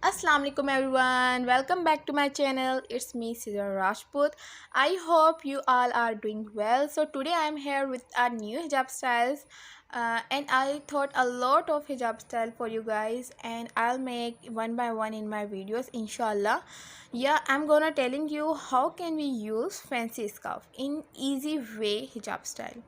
Assalamu alaikum everyone, welcome back to my channel. It's me Sidra Rajput. I hope you all are doing well. So today I'm here with our new hijab styles, and I thought a lot of hijab style for you guys, and I'll make one by one in my videos inshallah. Yeah, I'm gonna telling you how can we use fancy scarf in easy way hijab style.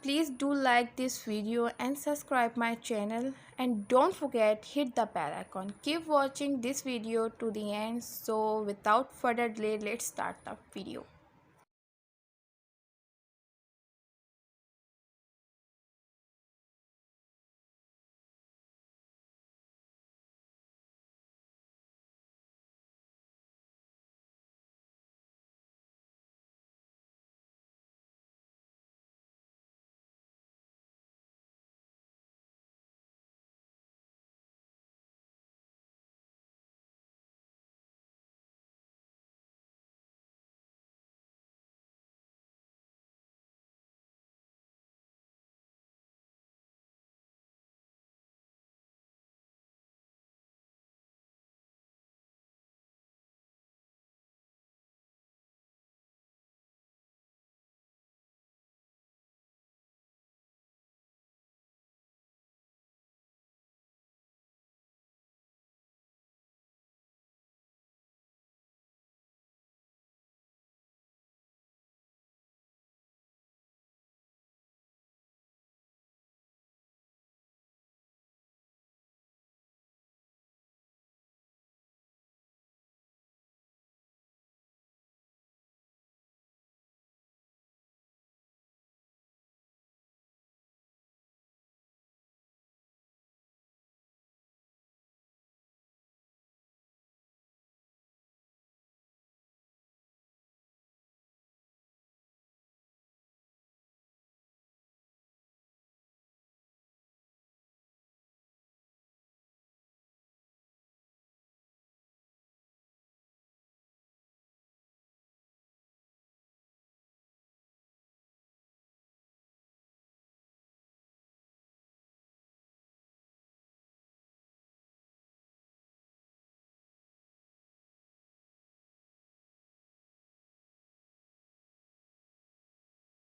Please do like this video and subscribe my channel, and don't forget hit the bell icon. Keep watching this video to the end. So without further delay, let's start the video.